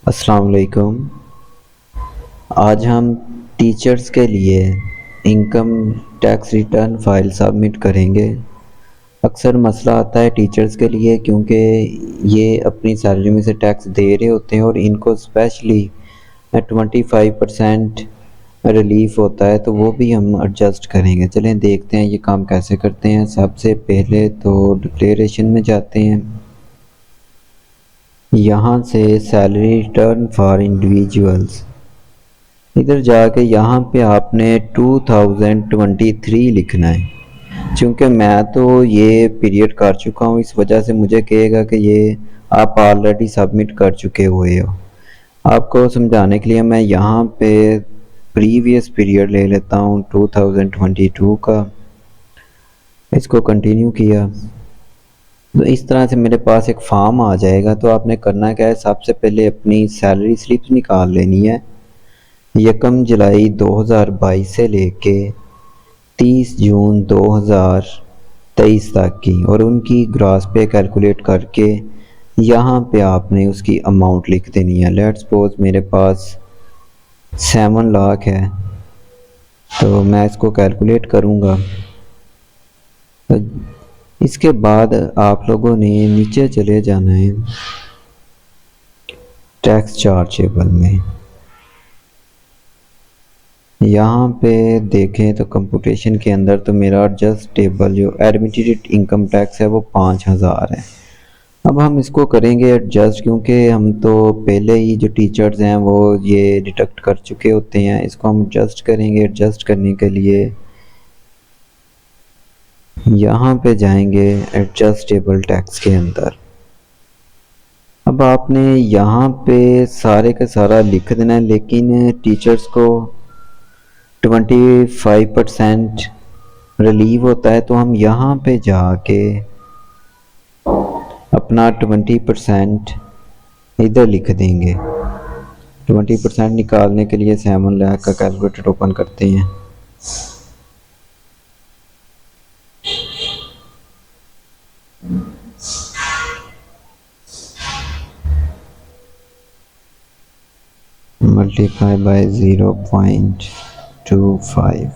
अस्सलाम वालेकुम। आज हम टीचर्स के लिए income tax return file submit करेंगे। अक्सर मसला आता है टीचर्स के लिए क्योंकि ये अपनी सैलरी में से टैक्स दे रहे होते हैं और इनको स्पेशली 25% रिलीफ होता है, तो वो भी हम एडजस्ट करेंगे। चलें देखते हैं ये काम कैसे करते हैं। सबसे पहले तो डिक्लेरेशन में जाते हैं। यहाँ से सैलरी रिटर्न फॉर इंडिविजुअल्स, इधर जाके यहाँ पे आपने 2023 लिखना है। क्योंकि मैं तो ये पीरियड कर चुका हूँ, इस वजह से मुझे कहेगा कि ये आप ऑलरेडी सबमिट कर चुके हुए हो। आपको समझाने के लिए मैं यहाँ पे प्रीवियस पीरियड ले लेता हूँ 2022 का, इसको कंटिन्यू किया तो इस तरह से मेरे पास एक फॉर्म आ जाएगा। तो आपने करना क्या है, सबसे पहले अपनी सैलरी स्लिप निकाल लेनी है 1 जुलाई 2022 से लेके 30 जून 2023 तक की, और उनकी ग्रॉस पे कैलकुलेट करके यहाँ पे आपने उसकी अमाउंट लिख देनी है। लेट्स सपोज मेरे पास 7 लाख है, तो मैं इसको कैलकुलेट करूँगा। इसके बाद आप लोगों ने नीचे चले जाना है टैक्स चार्जेबल में। यहाँ पे देखें तो कंप्यूटेशन के अंदर तो मेरा एडजस्टेबल जो एडमिटेड इनकम टैक्स है वो 5000 है। अब हम इसको करेंगे एडजस्ट, क्योंकि हम तो पहले ही जो टीचर्स हैं वो ये डिडक्ट कर चुके होते हैं। इसको हम एडजस्ट करेंगे। एडजस्ट करने के लिए यहाँ पे जाएंगे एडजस्टेबल टैक्स के अंदर। अब आपने यहाँ पे सारे का सारा लिख देना है, लेकिन टीचर्स को 25% रिलीव होता है, तो हम यहाँ पे जाके अपना 20% इधर लिख देंगे। 20% निकालने के लिए 7 लाख का कैलकुलेटर ओपन करते हैं। मल्टीप्लाई बाय 0.25,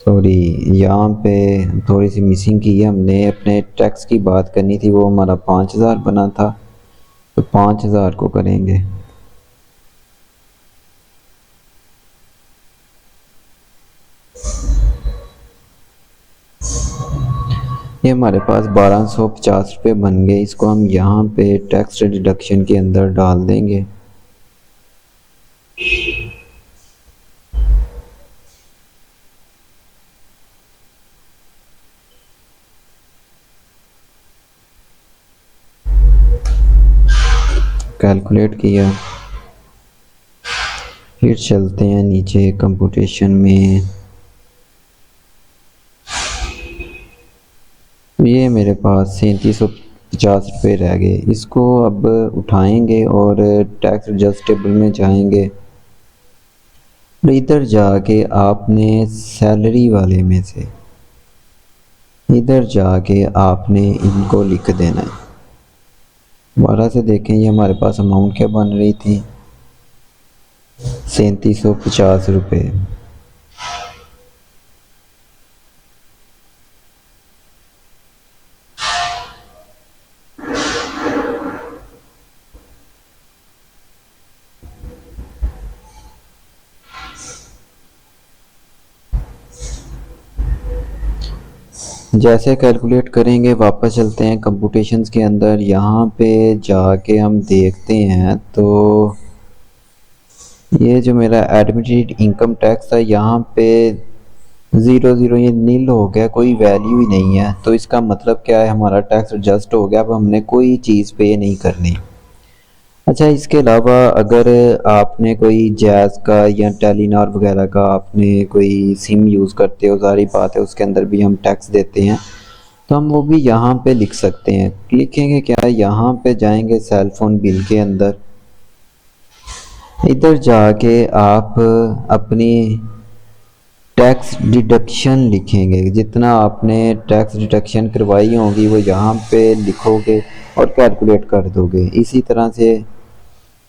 सॉरी यहाँ पे थोड़ी सी मिसिंग की है हमने। अपने टैक्स की बात करनी थी, वो हमारा 5000 बना था, तो 5000 को करेंगे। ये हमारे पास 1250 रुपये बन गए। इसको हम यहाँ पे टैक्स डिडक्शन के अंदर डाल देंगे। कैलकुलेट किया, फिर चलते हैं नीचे कंप्यूटेशन में। ये मेरे पास 3750 रुपये रह गए। इसको अब उठाएंगे और टैक्स एडजस्टेबल में जाएंगे। इधर जाके आपने सैलरी वाले में से इधर जाके आपने इनको लिख देना है। दोबारा से देखें, ये हमारे पास अमाउंट क्या बन रही थी, 3750 रुपये। जैसे कैलकुलेट करेंगे, वापस चलते हैं कंप्यूटेशंस के अंदर। यहाँ पे जाके हम देखते हैं तो ये जो मेरा एडमिटेड इनकम टैक्स था, यहाँ पे 00 ये नील हो गया, कोई वैल्यू ही नहीं है। तो इसका मतलब क्या है, हमारा टैक्स एडजस्ट हो गया। अब हमने कोई चीज़ पे नहीं करनी। अच्छा, इसके अलावा अगर आपने कोई जैज़ का या टेलीनॉर वगैरह का आपने कोई सिम यूज़ करते हो, ज़ाहिर बात है उसके अंदर भी हम टैक्स देते हैं, तो हम वो भी यहाँ पे लिख सकते हैं। लिखेंगे क्या, यहाँ पे जाएंगे सेल फोन बिल के अंदर। इधर जाके आप अपनी टैक्स डिडक्शन लिखेंगे। जितना आपने टैक्स डिडक्शन करवाई होगी वो यहाँ पे लिखोगे। और कैलकुलेट कर दोगे। इसी तरह से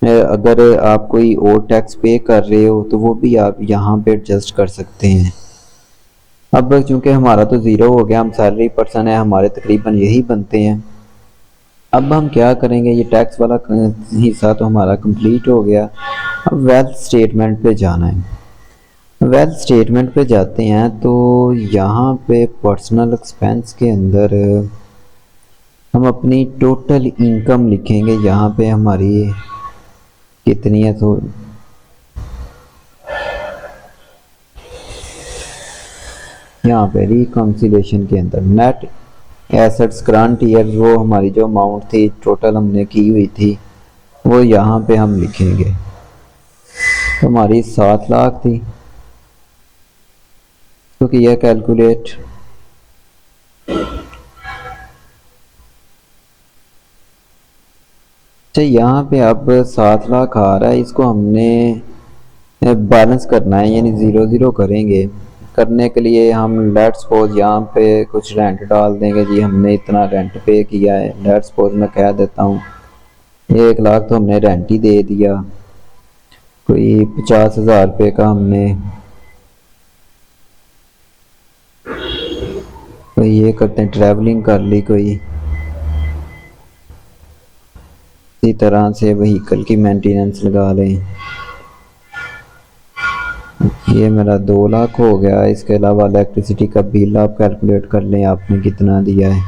अगर आप कोई और टैक्स पे कर रहे हो तो वो भी आप यहाँ पे एडजस्ट कर सकते हैं। अब चूंकि हमारा तो ज़ीरो हो गया, हम सैलरी पर्सन है, हमारे तकरीबन यही बनते हैं। अब हम क्या करेंगे, ये टैक्स वाला हिस्सा तो हमारा कंप्लीट हो गया। अब वेल्थ स्टेटमेंट पे जाना है। वेल्थ स्टेटमेंट पे जाते हैं तो यहाँ पे पर्सनल एक्सपेंस के अंदर हम अपनी टोटल इनकम लिखेंगे। यहाँ पे हमारी कितनी है, तो यहाँ पे रिकॉन्सिलेशन के अंदर नेट एसेट्स करंट ईयर, वो हमारी जो अमाउंट थी टोटल हमने की हुई थी वो यहाँ पे हम लिखेंगे। तो हमारी 7 लाख थी, तो किया कैलकुलेट। अच्छा, यहाँ पे अब 7 लाख आ रहा है, इसको हमने बैलेंस करना है, यानी ज़ीरो ज़ीरो करेंगे। करने के लिए हम लेट्स सपोज यहाँ पे कुछ रेंट डाल देंगे जी, हमने इतना रेंट पे किया है। लेट्स सपोज मैं कह देता हूँ 1 लाख तो हमने रेंट ही दे दिया, कोई 50,000 रुपये का हमने कोई ये करते हैं ट्रैवलिंग कर ली कोई, इसी तरह से व्हीकल की मेंटेनेंस लगा लें, ये मेरा 2 लाख हो गया। इसके अलावा इलेक्ट्रिसिटी का बिल आप कैलकुलेट कर लें आपने कितना दिया है।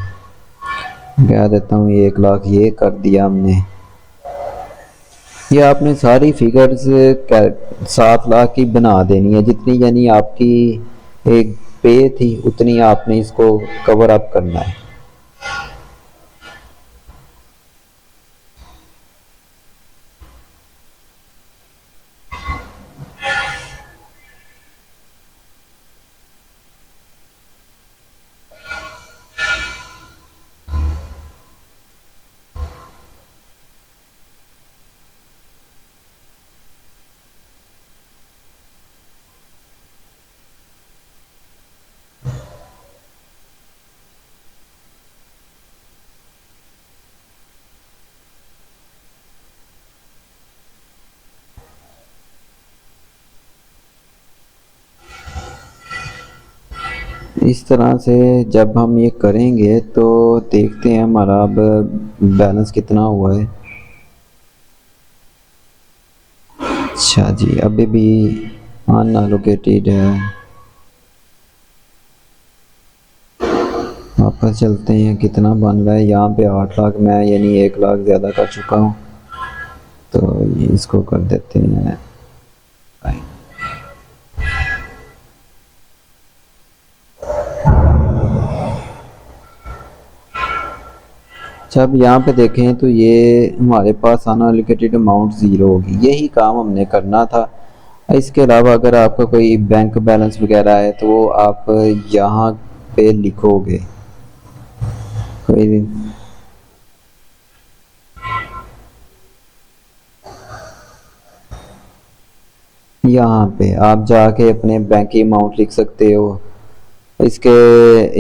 कह देता हूँ 1 लाख ये कर दिया हमने। ये आपने सारी फिगर्स 7 लाख की बना देनी है, जितनी यानी आपकी एक पे थी उतनी आपने इसको कवर अप करना है। इस तरह से जब हम ये करेंगे तो देखते हैं हमारा अब बैलेंस कितना हुआ है। अच्छा जी, अभी भी अनएलोकेटेड है। वापस चलते हैं, कितना बन रहा है यहाँ पे 8 लाख, मैं यानी 1 लाख ज़्यादा कर चुका हूँ, तो इसको कर देते हैं। जब यहाँ पे देखें तो ये हमारे पास अनएलोकेटेड अमाउंट ज़ीरो होगी, यही काम हमने करना था। इसके अलावा अगर आपका कोई बैंक बैलेंस वगैरह है तो वो आप यहाँ पे लिखोगे। कोई यहाँ पे आप जाके अपने बैंक की अमाउंट लिख सकते हो। इसके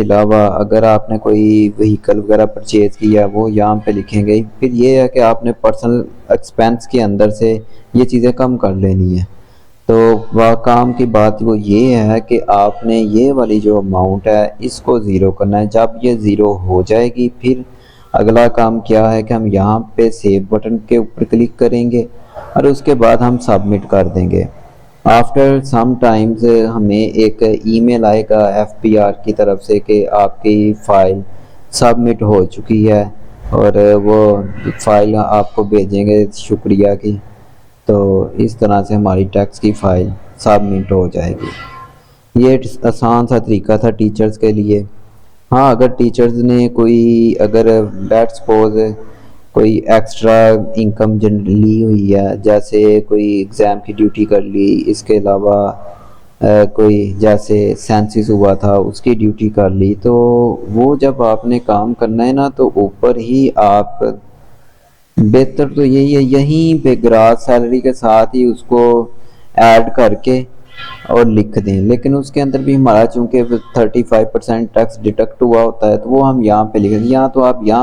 अलावा अगर आपने कोई व्हीकल वगैरह परचेज किया वो यहाँ पे लिखेंगे। फिर ये है कि आपने पर्सनल एक्सपेंस के अंदर से ये चीज़ें कम कर लेनी है। तो वह काम की बात वो ये है कि आपने ये वाली जो अमाउंट है इसको ज़ीरो करना है। जब ये ज़ीरो हो जाएगी फिर अगला काम क्या है कि हम यहाँ पे सेव बटन के ऊपर क्लिक करेंगे और उसके बाद हम सबमिट कर देंगे। आफ्टर सम टाइम्स हमें एक ईमेल आएगा एफपीआर की तरफ से कि आपकी फ़ाइल सबमिट हो चुकी है, और वो फ़ाइल आपको भेजेंगे शुक्रिया की। तो इस तरह से हमारी टैक्स की फ़ाइल सबमिट हो जाएगी। ये आसान सा तरीका था टीचर्स के लिए। हाँ, अगर टीचर्स ने कोई अगर लेट्स सपोज कोई एक्स्ट्रा इनकम ली हुई है, जैसे कोई एग्ज़ाम की ड्यूटी कर ली, इसके अलावा कोई जैसे सेंसिस हुआ था उसकी ड्यूटी कर ली, तो वो जब आपने काम करना है ना तो ऊपर ही आप बेहतर तो यही है यहीं पे ग्रास सैलरी के साथ ही उसको ऐड करके और लिख दें। लेकिन उसके अंदर भी हमारा चूंकि 35% टैक्स डिडक्ट हुआ होता है तो वो हम यहाँ पे लिखेंगे। या तो आप यहाँ